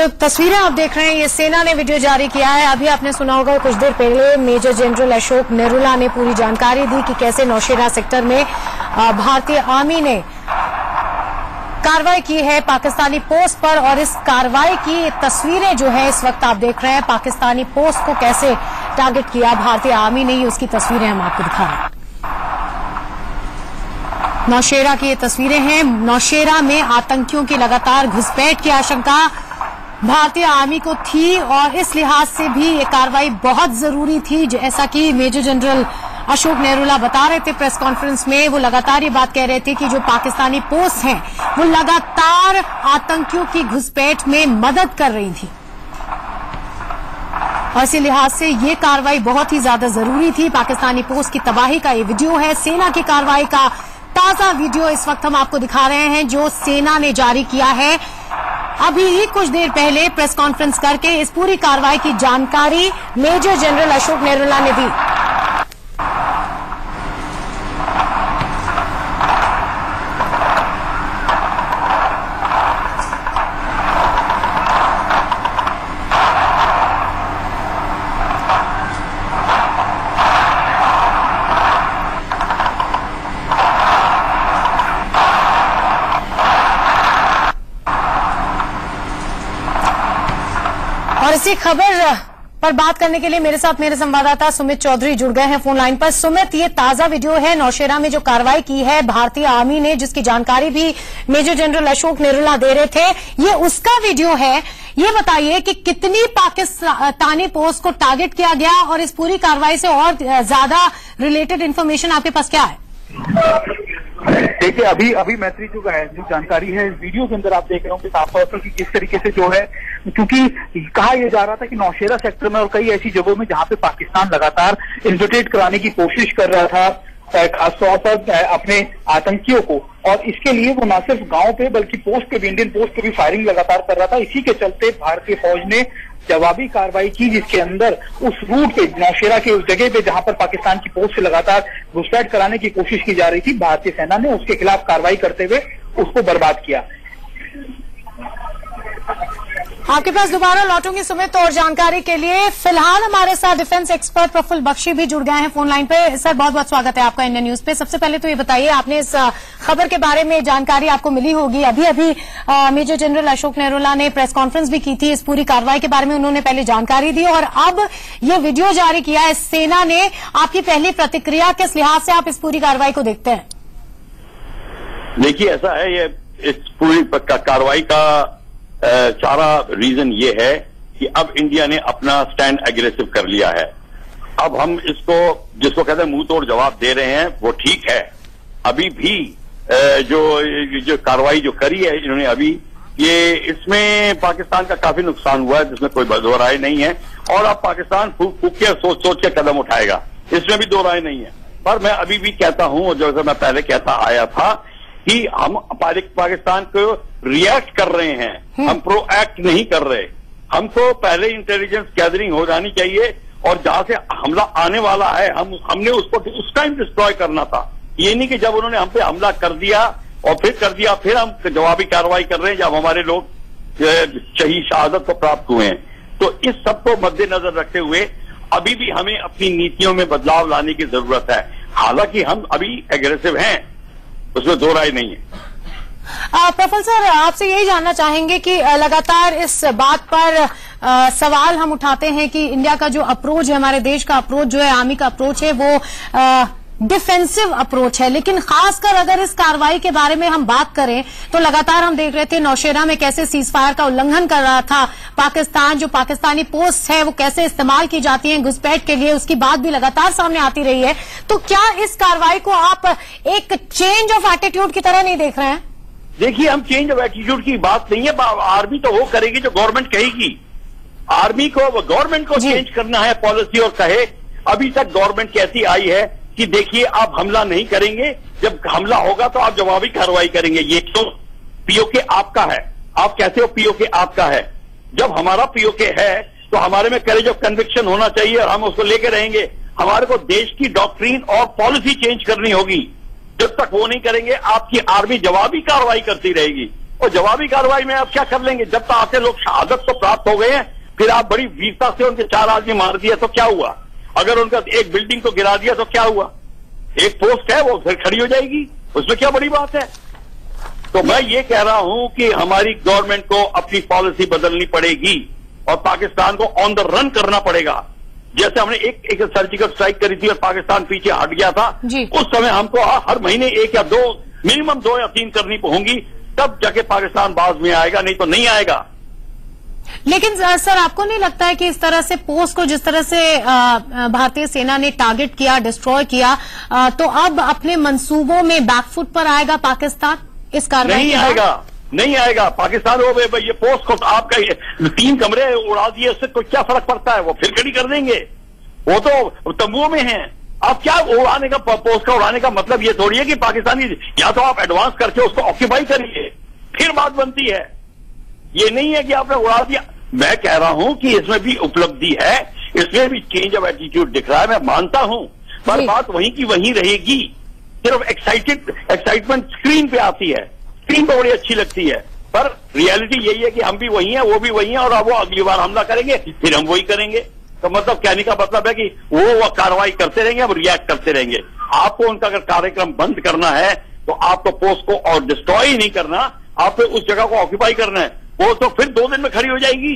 जो तस्वीरें आप देख रहे हैं ये सेना ने वीडियो जारी किया है। अभी आपने सुना होगा कुछ देर पहले मेजर जनरल अशोक नेरुला ने पूरी जानकारी दी कि कैसे नौशेरा सेक्टर में भारतीय आर्मी ने कार्रवाई की है पाकिस्तानी पोस्ट पर, और इस कार्रवाई की तस्वीरें जो है इस वक्त आप देख रहे हैं। पाकिस्तानी पोस्ट को कैसे टारगेट किया भारतीय आर्मी ने, उसकी तस्वीरें हम आपको दिखा रहे हैं। नौशेरा की ये तस्वीरें हैं। नौशेरा में आतंकियों की लगातार घुसपैठ की आशंका भारतीय आर्मी को थी और इस लिहाज से भी ये कार्रवाई बहुत जरूरी थी। जैसा कि मेजर जनरल अशोक नेरुला बता रहे थे प्रेस कॉन्फ्रेंस में, वो लगातार ये बात कह रहे थे कि जो पाकिस्तानी पोस्ट हैं वो लगातार आतंकियों की घुसपैठ में मदद कर रही थी और इसी लिहाज से ये कार्रवाई बहुत ही ज्यादा जरूरी थी। पाकिस्तानी पोस्ट की तबाही का ये वीडियो है। सेना की कार्रवाई का ताजा वीडियो इस वक्त हम आपको दिखा रहे हैं जो सेना ने जारी किया है। अभी ही कुछ देर पहले प्रेस कॉन्फ्रेंस करके इस पूरी कार्रवाई की जानकारी मेजर जनरल अशोक नेरुला ने दी। और इसी खबर पर बात करने के लिए मेरे साथ मेरे संवाददाता सुमित चौधरी जुड़ गए हैं फोन लाइन पर। सुमित, ये ताजा वीडियो है नौशेरा में जो कार्रवाई की है भारतीय आर्मी ने, जिसकी जानकारी भी मेजर जनरल अशोक नेरुला दे रहे थे, ये उसका वीडियो है। ये बताइए कि कितनी पाकिस्तानी पोस्ट को टारगेट किया गया और इस पूरी कार्रवाई से और ज्यादा रिलेटेड इन्फॉर्मेशन आपके पास क्या है? देखिए, अभी मैत्री जो जानकारी है इस वीडियो के अंदर आप देख रहे हो कि साफ तौर पर कि किस तरीके से जो है, क्योंकि कहा यह जा रहा था कि नौशेरा सेक्टर में और कई ऐसी जगहों में जहां पे पाकिस्तान लगातार इन्फिल्ट्रेट कराने की कोशिश कर रहा था खासतौर पर अपने आतंकियों को, और इसके लिए वो न सिर्फ गांव पे बल्कि पोस्ट पे भी, इंडियन पोस्ट पे भी फायरिंग लगातार कर रहा था। इसी के चलते भारतीय फौज ने जवाबी कार्रवाई की, जिसके अंदर उस रूट पे नौशेरा के उस जगह पे जहां पर पाकिस्तान की पोस्ट से लगातार घुसपैठ कराने की कोशिश की जा रही थी, भारतीय सेना ने उसके खिलाफ कार्रवाई करते हुए उसको बर्बाद किया। आपके पास दोबारा लौटूंगी सुमित और जानकारी के लिए। फिलहाल हमारे साथ डिफेंस एक्सपर्ट प्रफुल्ल बख्शी भी जुड़ गए हैं फोन लाइन पे। सर, बहुत बहुत स्वागत है आपका इंडियन न्यूज पे। सबसे पहले तो ये बताइए, आपने इस खबर के बारे में जानकारी आपको मिली होगी, अभी मेजर जनरल अशोक नेरुला ने प्रेस कॉन्फ्रेंस भी की थी इस पूरी कार्रवाई के बारे में, उन्होंने पहले जानकारी दी और अब ये वीडियो जारी किया है सेना ने। आपकी पहली प्रतिक्रिया, किस लिहाज से आप इस पूरी कार्रवाई को देखते हैं? देखिए, ऐसा है, ये इस पूरी कार्रवाई का सारा रीजन ये है कि अब इंडिया ने अपना स्टैंड एग्रेसिव कर लिया है। अब हम इसको, जिसको कहते हैं मुंह तोड़ जवाब दे रहे हैं, वो ठीक है। अभी भी जो कार्रवाई जो करी है इन्होंने अभी, ये इसमें पाकिस्तान का काफी नुकसान हुआ है, जिसमें कोई दो राय नहीं है। और अब पाकिस्तान फूक के सोच के कदम उठाएगा, इसमें भी दो राय नहीं है। पर मैं अभी भी कहता हूं, जैसे मैं पहले कहता आया था, कि हम पाकिस्तान को रिएक्ट कर रहे हैं, हम प्रोएक्ट नहीं कर रहे। हमको पहले इंटेलिजेंस गैदरिंग हो जानी चाहिए और जहां से हमला आने वाला है हमने उसको उस टाइम डिस्ट्रॉय करना था। ये नहीं कि जब उन्होंने हम पे हमला कर दिया फिर हम जवाबी कार्रवाई कर रहे हैं जब हमारे लोग शहीद शहादत को प्राप्त हुए हैं। तो इस सबको मद्देनजर रखते हुए अभी भी हमें अपनी नीतियों में बदलाव लाने की जरूरत है। हालांकि हम अभी एग्रेसिव हैं, उसमें दो राय नहीं है। प्रफुल्ल सर, आपसे यही जानना चाहेंगे कि लगातार इस बात पर सवाल हम उठाते हैं कि इंडिया का जो अप्रोच है, हमारे देश का अप्रोच जो है, आर्मी का अप्रोच है, वो डिफेंसिव अप्रोच है। लेकिन खासकर अगर इस कार्रवाई के बारे में हम बात करें तो लगातार हम देख रहे थे नौशेरा में कैसे सीज फायर का उल्लंघन कर रहा था पाकिस्तान। जो पाकिस्तानी पोस्ट है वो कैसे इस्तेमाल की जाती है घुसपैठ के लिए, उसकी बात भी लगातार सामने आती रही है। तो क्या इस कार्रवाई को आप एक चेंज ऑफ एटीट्यूड की तरह नहीं देख रहे हैं? देखिए, हम चेंज ऑफ एटीट्यूड की बात नहीं है, आर्मी तो वो करेगी जो गवर्नमेंट कहेगी। आर्मी को, गवर्नमेंट को चेंज करना है पॉलिसी और कहे। अभी तक गवर्नमेंट कैसी आई है कि देखिए आप हमला नहीं करेंगे, जब हमला होगा तो आप जवाबी कार्रवाई करेंगे। ये तो पीओके आपका है, आप कहते हो पीओके आपका है। जब हमारा पीओके है तो हमारे में करेज ऑफ कन्विक्शन होना चाहिए और हम उसको लेके रहेंगे। हमारे को देश की डॉक्ट्रिन और पॉलिसी चेंज करनी होगी। जब तक वो नहीं करेंगे आपकी आर्मी जवाबी कार्रवाई करती रहेगी। और जवाबी कार्रवाई में आप क्या कर लेंगे? जब तक आपके लोग शहादत तो प्राप्त हो गए हैं, फिर आप बड़ी वीरता से उनके 4 आदमी मार दिया तो क्या हुआ? अगर उनका एक बिल्डिंग को गिरा दिया तो क्या हुआ? एक पोस्ट है वो फिर खड़ी हो जाएगी, उसमें क्या बड़ी बात है? तो मैं ये कह रहा हूं कि हमारी गवर्नमेंट को अपनी पॉलिसी बदलनी पड़ेगी और पाकिस्तान को ऑन द रन करना पड़ेगा। जैसे हमने एक सर्जिकल स्ट्राइक करी थी और पाकिस्तान पीछे हट गया था, उस समय हमको हर महीने 1 या 2, मिनिमम 2 या 3 करनी होंगी, तब जाके पाकिस्तान बाज में आएगा, नहीं तो नहीं आएगा। लेकिन सर, आपको नहीं लगता है कि इस तरह से पोस्ट को जिस तरह से भारतीय सेना ने टारगेट किया, डिस्ट्रॉय किया, तो अब अपने मंसूबों में बैकफुट पर आएगा पाकिस्तान इस कार्रवाई? नहीं आएगा पाकिस्तान। वो ये पोस्ट को आपका 3 कमरे उड़ा दिए, उससे कोई क्या फर्क पड़ता है? वो फिर खड़ी कर देंगे, वो तो तंबुओं में हैं। आप क्या उड़ाने का, पोस्ट का उड़ाने का मतलब ये थोड़ी है कि पाकिस्तानी, या तो आप एडवांस करके उसको ऑक्यूपाई करिए, फिर बात बनती है। ये नहीं है कि आपने उड़ा दिया। मैं कह रहा हूं कि इसमें भी उपलब्धि है, इसमें भी चेंज ऑफ एटीट्यूड दिख रहा है, मैं मानता हूं, पर बात वहीं की वहीं रहेगी। सिर्फ एक्साइटमेंट स्क्रीन पे आती है, स्क्रीन पे बड़ी अच्छी लगती है, पर रियलिटी यही है कि हम भी वही हैं, वो भी वही हैं, और अब वो अगली बार हमला करेंगे, फिर हम वही करेंगे। तो मतलब कहने का मतलब है कि वो कार्रवाई करते रहेंगे, अब रिएक्ट करते रहेंगे। आपको उनका अगर कार्यक्रम बंद करना है तो आपको पोस्ट को और डिस्ट्रॉय ही नहीं करना, आपको उस जगह को ऑक्यूपाई करना है। पोस्ट तो फिर 2 दिन में खड़ी हो जाएगी,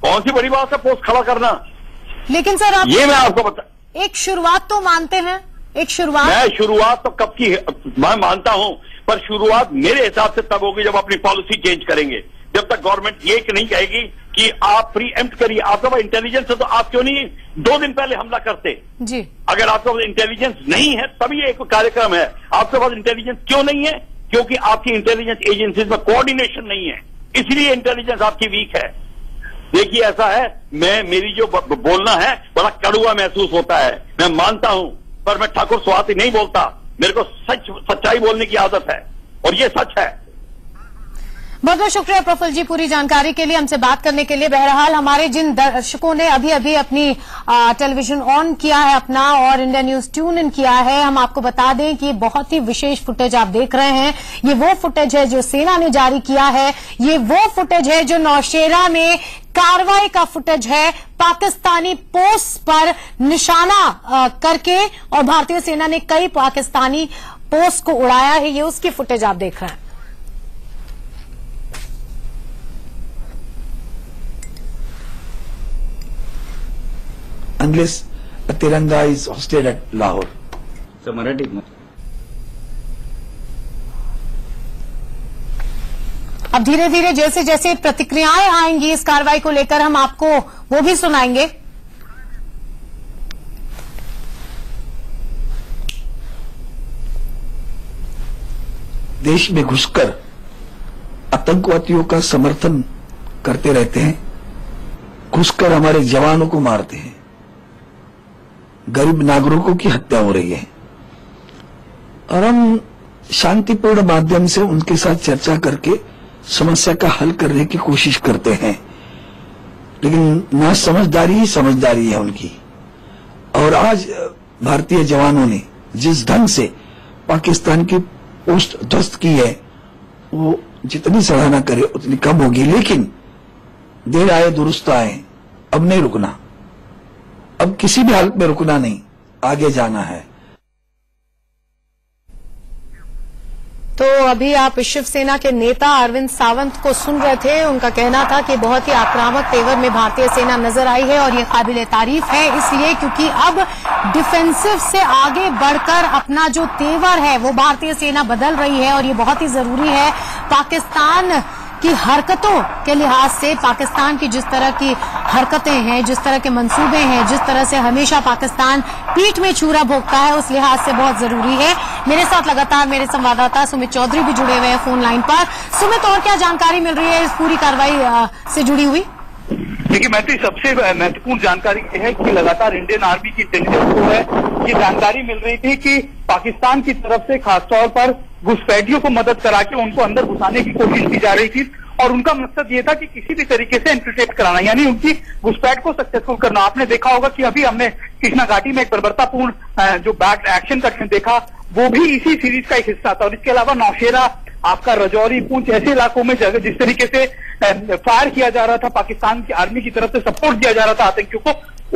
कौन सी बड़ी बात है पोस्ट खड़ा करना? लेकिन सर, आप ये मैं आपको बता, एक शुरुआत तो मानते हैं, एक शुरुआत? मैं शुरुआत तो कब की मैं मानता हूं, पर शुरुआत मेरे हिसाब से तब होगी जब अपनी पॉलिसी चेंज करेंगे। जब तक गवर्नमेंट ये नहीं कहेगी कि आप प्री एम्प्ट करिए, आपके पास इंटेलिजेंस है तो आप क्यों नहीं 2 दिन पहले हमला करते? जी, अगर आपके पास इंटेलिजेंस नहीं है तभी एक कार्यक्रम है। आपके पास इंटेलिजेंस क्यों नहीं है? क्योंकि आपकी इंटेलिजेंस एजेंसीज में कोऑर्डिनेशन नहीं है, इसलिए इंटेलिजेंस आपकी वीक है। देखिए ऐसा है, मेरी जो बोलना है बड़ा कड़वा महसूस होता है, मैं मानता हूं, पर मैं ठाकुर स्वाति नहीं बोलता। मेरे को सच्चाई बोलने की आदत है और ये सच है। बहुत बहुत शुक्रिया प्रफुल्ल जी पूरी जानकारी के लिए, हमसे बात करने के लिए। बहरहाल हमारे जिन दर्शकों ने अभी अभी अपनी टेलीविजन ऑन किया है अपना और इंडिया न्यूज ट्यून इन किया है, हम आपको बता दें कि बहुत ही विशेष फुटेज आप देख रहे हैं। ये वो फुटेज है जो सेना ने जारी किया है, ये वो फुटेज है जो नौशेरा में कार्रवाई का फुटेज है। पाकिस्तानी पोस्ट पर निशाना करके और भारतीय सेना ने कई पाकिस्तानी पोस्ट को उड़ाया है, ये उसकी फुटेज आप देख रहे हैं। Unless a Tiranga is hosted at Lahore. So Marathi. अब धीरे धीरे जैसे जैसे प्रतिक्रियाएं आएंगी इस कार्रवाई को लेकर हम आपको वो भी सुनाएंगे। देश में घुसकर आतंकवादियों का समर्थन करते रहते हैं, घुसकर हमारे जवानों को मारते हैं, गरीब नागरिकों की हत्या हो रही है, और हम शांतिपूर्ण माध्यम से उनके साथ चर्चा करके समस्या का हल करने की कोशिश करते हैं। लेकिन ना समझदारी ही समझदारी है उनकी। और आज भारतीय जवानों ने जिस ढंग से पाकिस्तान की पोस्ट ध्वस्त की है, वो जितनी सराहना करे उतनी कम होगी। लेकिन देर आए दुरुस्त आए, अब नहीं रुकना, अब किसी भी हालत में रुकना नहीं, आगे जाना है। तो अभी आप शिवसेना के नेता अरविंद सावंत को सुन रहे थे। उनका कहना था कि बहुत ही आक्रामक तेवर में भारतीय सेना नजर आई है और ये काबिले तारीफ है, इसलिए क्योंकि अब डिफेंसिव से आगे बढ़कर अपना जो तेवर है वो भारतीय सेना बदल रही है और ये बहुत ही जरूरी है। पाकिस्तान की हरकतों के लिहाज से, पाकिस्तान की जिस तरह की हरकतें हैं, जिस तरह के मंसूबे हैं, जिस तरह से हमेशा पाकिस्तान पीठ में छुरा भोंकता है, उस लिहाज से बहुत जरूरी है। मेरे साथ लगातार मेरे संवाददाता सुमित चौधरी भी जुड़े हुए हैं फोन लाइन पर। सुमित, और क्या जानकारी मिल रही है इस पूरी कार्रवाई से जुड़ी हुई? देखिए मैत्री, सबसे महत्वपूर्ण जानकारी ये है कि लगातार इंडियन आर्मी की इंटेलिजेंस को है ये जानकारी मिल रही थी कि पाकिस्तान की तरफ से खासतौर पर घुसपैठियों को मदद करा के उनको अंदर घुसाने की कोशिश की जा रही थी और उनका मकसद ये था कि किसी भी तरीके से इन्फिल्ट्रेट कराना, यानी उनकी घुसपैठ को सक्सेसफुल करना। आपने देखा होगा कि अभी हमने कृष्णा घाटी में एक बर्बरतापूर्ण जो बैक एक्शन का देखा, वो भी इसी सीरीज का एक हिस्सा था। और इसके अलावा नौशेरा आपका रजौरी, पुंछ, ऐसे इलाकों में जगह जिस तरीके से फायर किया जा रहा था, पाकिस्तान की आर्मी की तरफ से सपोर्ट दिया जा रहा था आतंकियों को,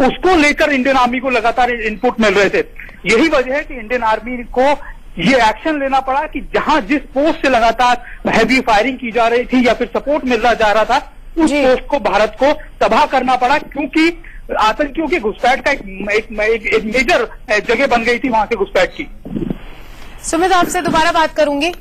उसको लेकर इंडियन आर्मी को लगातार इनपुट मिल रहे थे। यही वजह है कि इंडियन आर्मी को ये एक्शन लेना पड़ा कि जहां जिस पोस्ट से लगातार हैवी फायरिंग की जा रही थी या फिर सपोर्ट मिलना जा रहा था, उस पोस्ट को भारत को तबाह करना पड़ा, क्योंकि आतंकियों के घुसपैठ का एक मेजर जगह बन गई थी वहां से घुसपैठ की। सुमित, आपसे दोबारा बात करूंगी।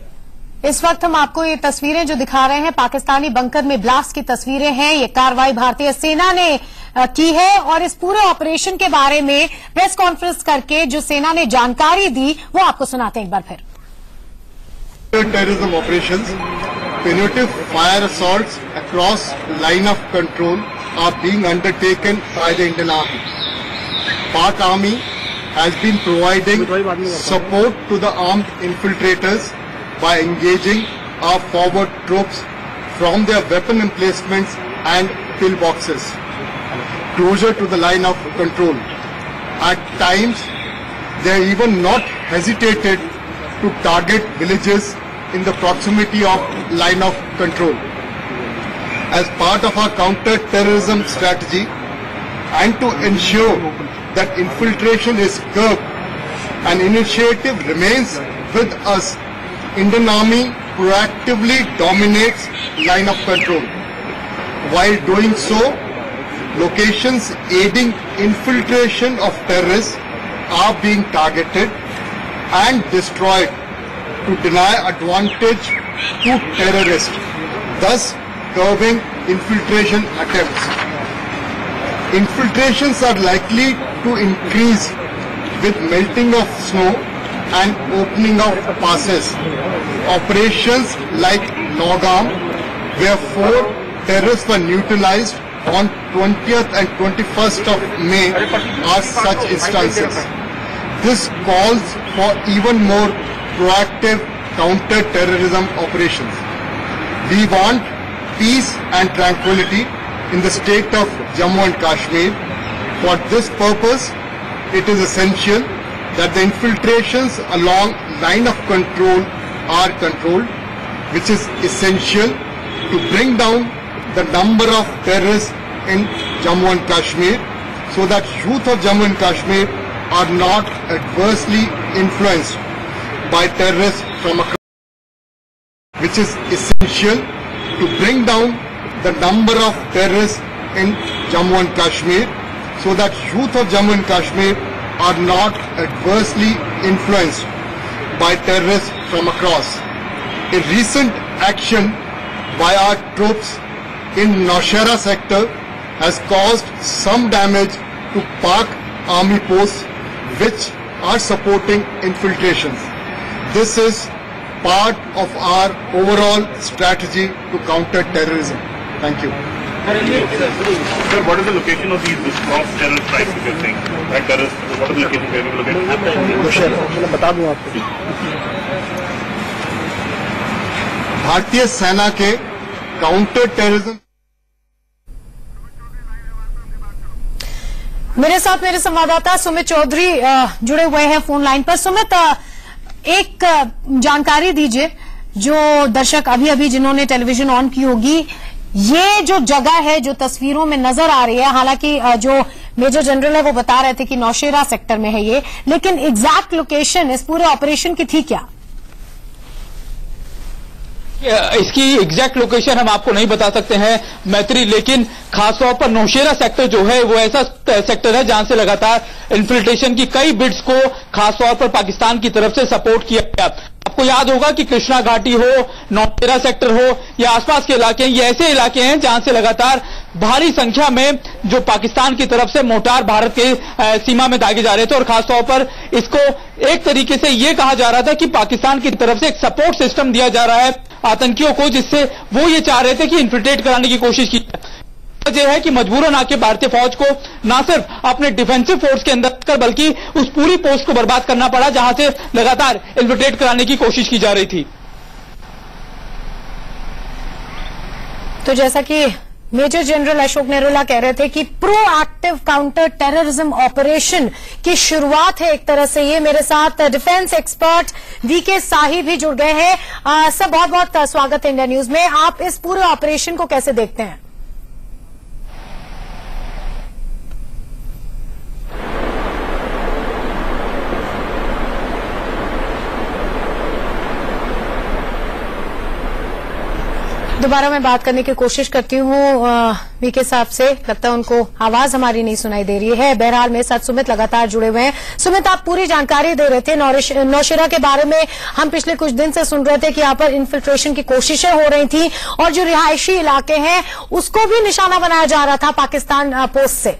इस वक्त हम आपको ये तस्वीरें जो दिखा रहे हैं, पाकिस्तानी बंकर में ब्लास्ट की तस्वीरें हैं। ये कार्रवाई भारतीय सेना ने की है और इस पूरे ऑपरेशन के बारे में प्रेस कॉन्फ्रेंस करके जो सेना ने जानकारी दी वो आपको सुनाते हैं एक बार फिर। Terrorism operations, punitive fire assaults across line of control are being undertaken by the Indian Army. Pak Army has been providing support to the armed infiltrators by engaging our forward troops from their weapon emplacements and pillboxes closer to the line of control. At times, they even not hesitated to target villages in the proximity of line of control. As part of our counter-terrorism strategy and to ensure that infiltration is curbed, an initiative remains with us. Indian Army proactively dominates line of control. While doing so, locations aiding infiltration of terrorists are being targeted and destroyed to deny advantage to terrorists, thus curbing infiltration attempts. Infiltrations are likely to increase with melting of snow and opening of passes. Operations like Nogam, where 4 terrorists were neutralized on 20th and 21st of May, are such instances. This calls for even more proactive counter-terrorism operations. We want peace and tranquility in the state of Jammu and Kashmir. For this purpose, it is essential that the infiltrations along line of control are controlled, which is essential to bring down the number of terrorists in Jammu and Kashmir, so that youth of Jammu and Kashmir are not adversely influenced by terrorists from across, which is essential to bring down the number of terrorists in Jammu and Kashmir, so that youth of Jammu and Kashmir are not adversely influenced by terrorists from across. A recent action by our troops in Nowshera sector has caused some damage to Pak Army posts which are supporting infiltrations. This is part of our overall strategy to counter terrorism. Thank you. Sir, what is the location of these terrorist strikes that you're saying? Right, terrorists, what is the location where we located? बता दूं आपको। भारतीय सेना के counter terrorism. मेरे साथ मेरे संवाददाता सुमित चौधरी जुड़े हुए हैं फोन लाइन पर। सुमित, एक जानकारी दीजिए जो दर्शक अभी अभी जिन्होंने टेलीविजन ऑन की होगी, ये जो जगह है जो तस्वीरों में नजर आ रही है, हालांकि जो मेजर जनरल है वो बता रहे थे कि नौशेरा सेक्टर में है ये, लेकिन एग्जैक्ट लोकेशन इस पूरे ऑपरेशन की थी क्या? इसकी एग्जैक्ट लोकेशन हम आपको नहीं बता सकते हैं मैत्री, लेकिन खासतौर पर नौशेरा सेक्टर जो है वो ऐसा सेक्टर है जहां से लगातार इन्फिल्ट्रेशन की कई बिट्स को खासतौर पर पाकिस्तान की तरफ से सपोर्ट किया गया। आपको याद होगा कि कृष्णा घाटी हो, नौशेरा सेक्टर हो या आसपास के इलाके हैं, ये ऐसे इलाके हैं जहां से लगातार भारी संख्या में जो पाकिस्तान की तरफ से मोर्टार भारत के सीमा में दागे जा रहे थे और खासतौर पर इसको एक तरीके से ये कहा जा रहा था कि पाकिस्तान की तरफ से एक सपोर्ट सिस्टम दिया जा रहा है आतंकियों को, जिससे वो ये चाह रहे थे कि इन्फिल्ट्रेट कराने की कोशिश की। वजह है कि मजबूरन आके भारतीय फौज को न सिर्फ अपने डिफेंसिव फोर्स के अंदर कर बल्कि उस पूरी पोस्ट को बर्बाद करना पड़ा जहां से लगातार इन्फिल्ट्रेट कराने की कोशिश की जा रही थी। तो जैसा कि मेजर जनरल अशोक नेरोला कह रहे थे कि प्रोएक्टिव काउंटर टेररिज्म ऑपरेशन की शुरुआत है एक तरह से ये। मेरे साथ डिफेंस एक्सपर्ट वीके साही भी जुड़ गए हैं। सर, बहुत बहुत स्वागत है इंडिया न्यूज में। आप इस पूरे ऑपरेशन को कैसे देखते हैं? दोबारा मैं बात करने की कोशिश करती हूँ वीके साहब से। लगता है उनको आवाज हमारी नहीं सुनाई दे रही है। बहरहाल मेरे साथ सुमित लगातार जुड़े हुए हैं। सुमित, आप पूरी जानकारी दे रहे थे नौशेरा के बारे में। हम पिछले कुछ दिन से सुन रहे थे कि यहाँ पर इन्फिल्ट्रेशन की कोशिशें हो रही थी और जो रिहायशी इलाके हैं उसको भी निशाना बनाया जा रहा था पाकिस्तान पोस्ट से।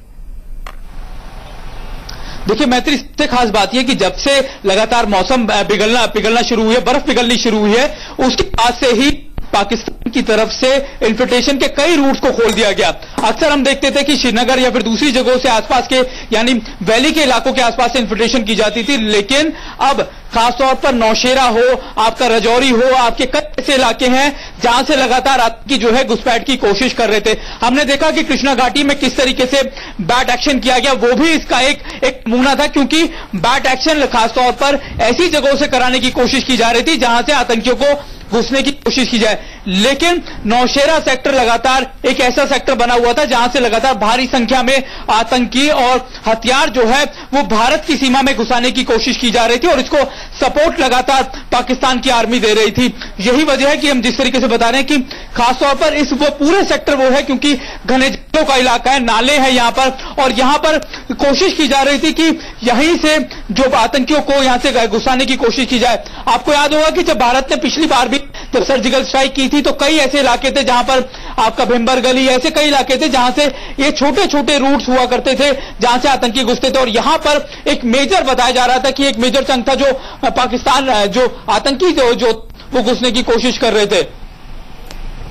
देखिए मैत्री, सबसे खास बात यह कि जब से लगातार मौसम पिघलना शुरू हुई है, बर्फ पिघलनी शुरू हुई है, उसके बाद से ही पाकिस्तान की तरफ से इन्फिल्ट्रेशन के कई रूट्स को खोल दिया गया। अक्सर हम देखते थे कि श्रीनगर या फिर दूसरी जगहों से आसपास के यानी वैली के इलाकों के आसपास से इन्फिल्ट्रेशन की जाती थी, लेकिन अब खासतौर पर नौशेरा हो, आपका रजौरी हो, आपके कई ऐसे इलाके हैं जहां से लगातार आतंकी जो है घुसपैठ की कोशिश कर रहे थे। हमने देखा कि कृष्णा घाटी में किस तरीके से बैट एक्शन किया गया, वो भी इसका एक नमूना था, क्योंकि बैट एक्शन खासतौर पर ऐसी जगहों से कराने की कोशिश की जा रही थी जहां से आतंकियों को घुसने की कोशिश की जाए। लेकिन नौशेरा सेक्टर लगातार एक ऐसा सेक्टर बना हुआ था जहां से लगातार भारी संख्या में आतंकी और हथियार जो है वो भारत की सीमा में घुसाने की कोशिश की जा रही थी और इसको सपोर्ट लगातार पाकिस्तान की आर्मी दे रही थी। यही वजह है कि हम जिस तरीके से बता रहे हैं कि खासतौर पर इस वो पूरे सेक्टर वो है क्योंकि घने जंगलों का इलाका है, नाले हैं यहां पर, और यहां पर कोशिश की जा रही थी कि यहीं से जो आतंकियों को यहां से घुसाने की कोशिश की जाए। आपको याद होगा कि जब भारत ने पिछली बार भी जब सर्जिकल स्ट्राइक की थी तो कई ऐसे इलाके थे जहां पर आपका भिम्बर गली, ऐसे कई इलाके थे जहां से ये छोटे छोटे रूट्स हुआ करते थे जहां से आतंकी घुसते थे, और यहां पर एक मेजर बताया जा रहा था कि एक मेजर चंक था जो पाकिस्तान जो आतंकी जो वो घुसने की कोशिश कर रहे थे।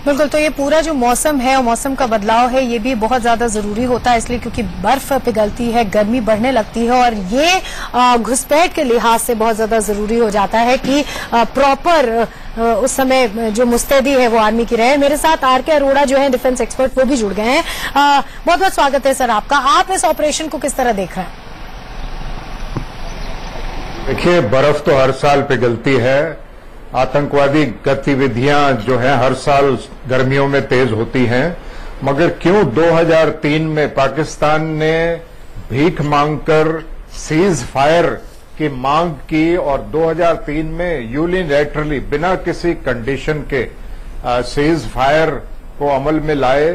बिल्कुल, तो ये पूरा जो मौसम है और मौसम का बदलाव है ये भी बहुत ज्यादा जरूरी होता है, इसलिए क्योंकि बर्फ पिघलती है, गर्मी बढ़ने लगती है और ये घुसपैठ के लिहाज से बहुत ज्यादा जरूरी हो जाता है कि प्रॉपर उस समय जो मुस्तैदी है वो आर्मी की रहे। मेरे साथ आर.के. अरोड़ा जो है डिफेंस एक्सपर्ट, वो भी जुड़ गए हैं। बहुत बहुत स्वागत है सर आपका। आप इस ऑपरेशन को किस तरह देख रहे हैं? देखिए, बर्फ तो हर साल पिघलती है, आतंकवादी गतिविधियां जो है हर साल गर्मियों में तेज होती हैं, मगर क्यों 2003 में पाकिस्तान ने भीख मांगकर सीज फायर की मांग की और 2003 में यूनिलैटरली बिना किसी कंडीशन के सीज फायर को अमल में लाए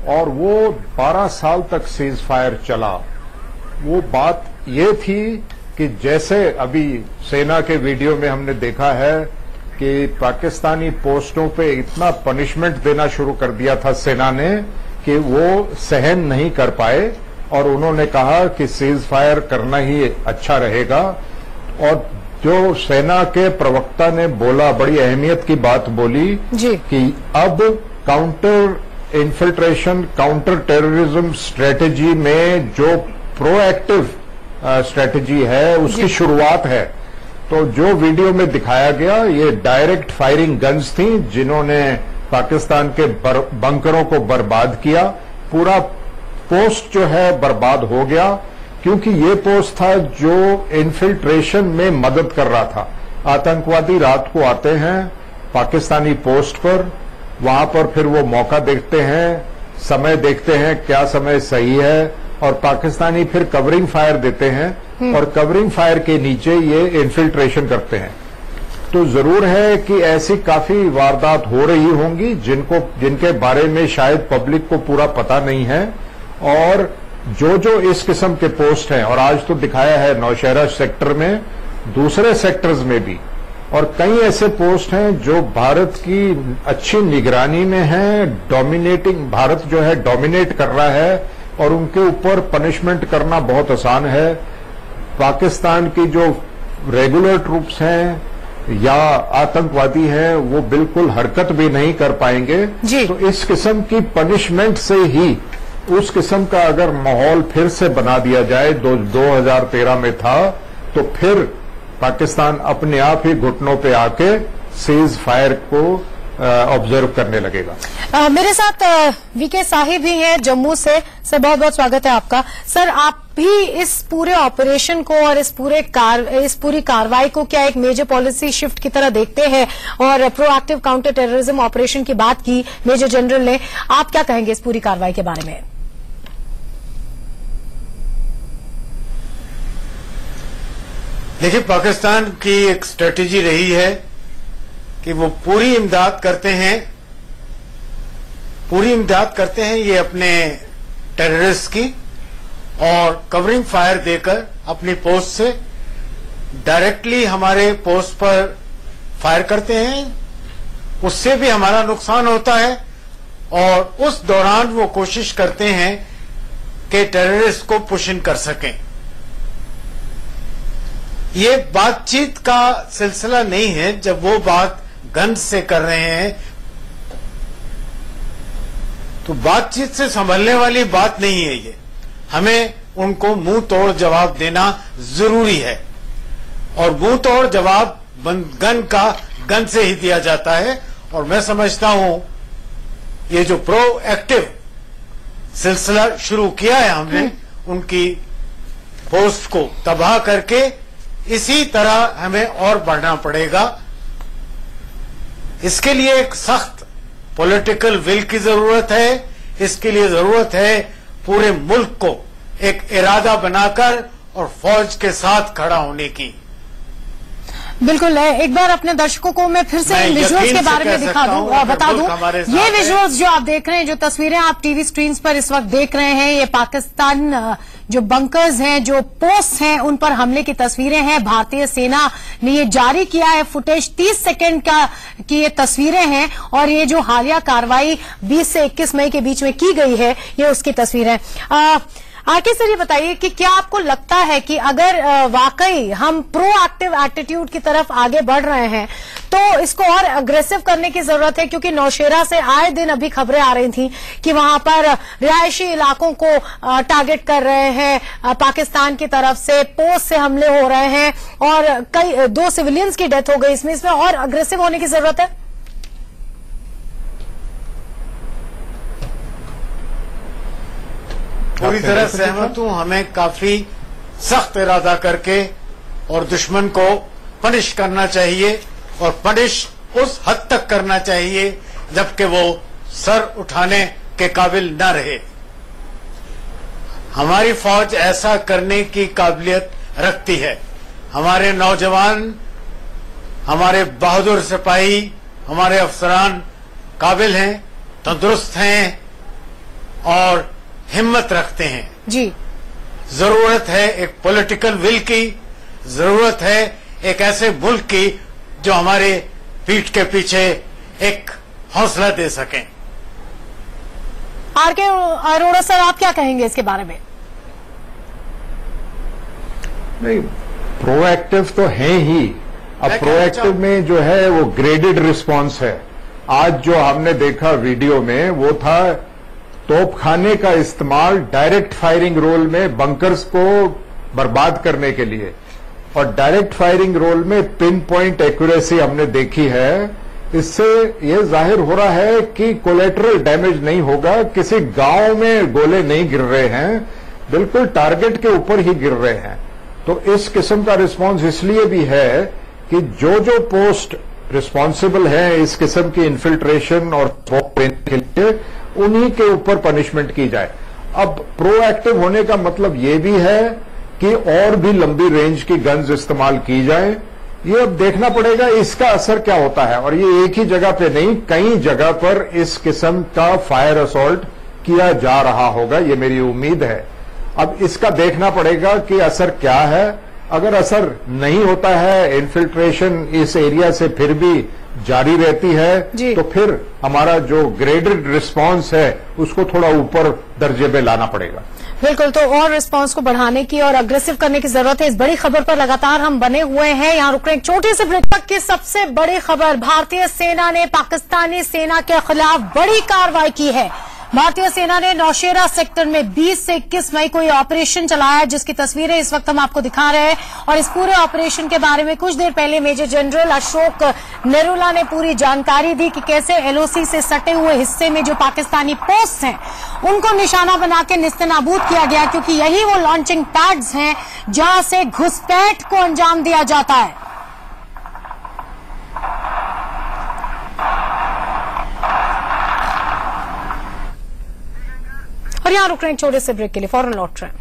और वो 12 साल तक सीज फायर चला। वो बात ये थी कि जैसे अभी सेना के वीडियो में हमने देखा है कि पाकिस्तानी पोस्टों पे इतना पनिशमेंट देना शुरू कर दिया था सेना ने कि वो सहन नहीं कर पाए और उन्होंने कहा कि सीज फायर करना ही अच्छा रहेगा। और जो सेना के प्रवक्ता ने बोला, बड़ी अहमियत की बात बोली कि अब counter infiltration, counter terrorism strategy में जो प्रोएक्टिव स्ट्रेटेजी है उसकी शुरुआत है। तो जो वीडियो में दिखाया गया ये डायरेक्ट फायरिंग गन्स थी जिन्होंने पाकिस्तान के बंकरों को बर्बाद किया। पूरा पोस्ट जो है बर्बाद हो गया क्योंकि ये पोस्ट था जो इन्फिल्ट्रेशन में मदद कर रहा था। आतंकवादी रात को आते हैं पाकिस्तानी पोस्ट पर, वहां पर फिर वो मौका देखते हैं, समय देखते हैं क्या समय सही है और पाकिस्तानी फिर कवरिंग फायर देते हैं और कवरिंग फायर के नीचे ये इन्फिल्ट्रेशन करते हैं। तो जरूर है कि ऐसी काफी वारदात हो रही होंगी जिनके बारे में शायद पब्लिक को पूरा पता नहीं है, और जो इस किस्म के पोस्ट हैं, और आज तो दिखाया है नौशेरा सेक्टर में, दूसरे सेक्टर्स में भी, और कई ऐसे पोस्ट हैं जो भारत की अच्छी निगरानी में हैं, डोमिनेटिंग, भारत जो है डोमिनेट कर रहा है और उनके ऊपर पनिशमेंट करना बहुत आसान है। पाकिस्तान की जो रेगुलर ट्रूप्स हैं या आतंकवादी हैं वो बिल्कुल हरकत भी नहीं कर पाएंगे। तो इस किस्म की पनिशमेंट से ही उस किस्म का अगर माहौल फिर से बना दिया जाए 2013 में था, तो फिर पाकिस्तान अपने आप ही घुटनों पे आके सीज फायर को ऑब्जर्व करने लगेगा। मेरे साथ वीके साहिब भी हैं जम्मू से। सर बहुत बहुत स्वागत है आपका। सर आप भी इस पूरे ऑपरेशन को और इस पूरी कार्रवाई को क्या एक मेजर पॉलिसी शिफ्ट की तरह देखते हैं? और प्रोएक्टिव काउंटर टेररिज्म ऑपरेशन की बात की मेजर जनरल ने, आप क्या कहेंगे इस पूरी कार्रवाई के बारे में? देखिए, पाकिस्तान की एक स्ट्रेटेजी रही है कि वो पूरी इमदाद करते हैं ये अपने टेररिस्ट की, और कवरिंग फायर देकर अपनी पोस्ट से डायरेक्टली हमारे पोस्ट पर फायर करते हैं। उससे भी हमारा नुकसान होता है, और उस दौरान वो कोशिश करते हैं कि टेररिस्ट को पुश इन कर सकें। ये बातचीत का सिलसिला नहीं है। जब वो बात गन से कर रहे हैं तो बातचीत से संभलने वाली बात नहीं है ये। हमें उनको मुंह तोड़ जवाब देना जरूरी है, और मुंह तोड़ जवाब गन से ही दिया जाता है। और मैं समझता हूं ये जो प्रोएक्टिव सिलसिला शुरू किया है हमने, उनकी पोस्ट को तबाह करके, इसी तरह हमें और बढ़ना पड़ेगा। इसके लिए एक सख्त पॉलिटिकल विल की जरूरत है। इसके लिए जरूरत है पूरे मुल्क को एक इरादा बनाकर और फौज के साथ खड़ा होने की। बिल्कुल है। एक बार अपने दर्शकों को मैं फिर से इन विजुअल्स के बारे में बता दूं। ये विजुअल्स जो आप देख रहे हैं, जो तस्वीरें आप टीवी स्क्रीन पर इस वक्त देख रहे हैं, ये पाकिस्तान जो बंकर्स हैं, जो पोस्ट हैं, उन पर हमले की तस्वीरें हैं। भारतीय सेना ने ये जारी किया है फुटेज, 30 सेकंड की ये तस्वीरें हैं। और ये जो हालिया कार्रवाई 20 से 21 मई के बीच में की गई है, ये उसकी तस्वीरें। आके सर ये बताइए कि क्या आपको लगता है कि अगर वाकई हम प्रोएक्टिव एटीट्यूड की तरफ आगे बढ़ रहे हैं तो इसको और अग्रेसिव करने की जरूरत है? क्योंकि नौशेरा से आए दिन अभी खबरें आ रही थी कि वहां पर रिहायशी इलाकों को टारगेट कर रहे हैं पाकिस्तान की तरफ से, पोस्ट से हमले हो रहे हैं, और 2 सिविलियंस की डेथ हो गई। इसमें और अग्रेसिव होने की जरूरत है? पूरी तरह सहमत हूं। हमें काफी सख्त इरादा करके और दुश्मन को पनिश करना चाहिए, और पनिश उस हद तक करना चाहिए जबकि वो सर उठाने के काबिल न रहे। हमारी फौज ऐसा करने की काबिलियत रखती है। हमारे नौजवान, हमारे बहादुर सिपाही, हमारे अफसरान काबिल हैं, तंदुरुस्त हैं और हिम्मत रखते हैं। जी, जरूरत है एक पॉलिटिकल विल की, जरूरत है एक ऐसे मुल्क की जो हमारे पीठ के पीछे एक हौसला दे सकें। आर के अरोड़ा सर, आप क्या कहेंगे इसके बारे में? नहीं, प्रोएक्टिव तो है ही। अब प्रोएक्टिव में जो है वो ग्रेडेड रिस्पांस है। आज जो हमने देखा वीडियो में, वो था तोपखाने का इस्तेमाल डायरेक्ट फायरिंग रोल में बंकर्स को बर्बाद करने के लिए, और डायरेक्ट फायरिंग रोल में पिन पॉइंट एक्यूरेसी हमने देखी है। इससे यह जाहिर हो रहा है कि कोलेटरल डैमेज नहीं होगा, किसी गांव में गोले नहीं गिर रहे हैं, बिल्कुल टारगेट के ऊपर ही गिर रहे हैं। तो इस किस्म का रिस्पांस इसलिए भी है कि जो पोस्ट रिस्पांसिबल है इस किस्म की इन्फिल्ट्रेशन और के लिए, उन्हीं के ऊपर पनिशमेंट की जाए। अब प्रोएक्टिव होने का मतलब ये भी है कि और भी लंबी रेंज की गन्स इस्तेमाल की जाए। ये अब देखना पड़ेगा इसका असर क्या होता है, और ये एक ही जगह पे नहीं, कई जगह पर इस किस्म का फायर असॉल्ट किया जा रहा होगा, ये मेरी उम्मीद है। अब इसका देखना पड़ेगा कि असर क्या है। अगर असर नहीं होता है, इन्फिल्ट्रेशन इस एरिया से फिर भी जारी रहती है, तो फिर हमारा जो ग्रेडेड रिस्पांस है उसको थोड़ा ऊपर दर्जे में लाना पड़ेगा। बिल्कुल, तो और रिस्पांस को बढ़ाने की और अग्रेसिव करने की जरूरत है। इस बड़ी खबर पर लगातार हम बने हुए हैं। यहाँ रुक रहे हैं छोटे से ब्रेक तक की सबसे बड़ी खबर। भारतीय सेना ने पाकिस्तानी सेना के खिलाफ बड़ी कार्रवाई की है। भारतीय सेना ने नौशेरा सेक्टर में 20 से 21 मई को ये ऑपरेशन चलाया है, जिसकी तस्वीरें इस वक्त हम आपको दिखा रहे हैं। और इस पूरे ऑपरेशन के बारे में कुछ देर पहले मेजर जनरल अशोक नेरुला ने पूरी जानकारी दी कि कैसे एलओसी से सटे हुए हिस्से में जो पाकिस्तानी पोस्ट हैं उनको निशाना बना के निस्तेनाबूद किया गया, क्योंकि यही वो लॉन्चिंग पैड्स हैं जहां से घुसपैठ को अंजाम दिया जाता है। और यहां रुक रहे हैं छोटे से ब्रेक के लिए, फौरन लौट रहे हैं।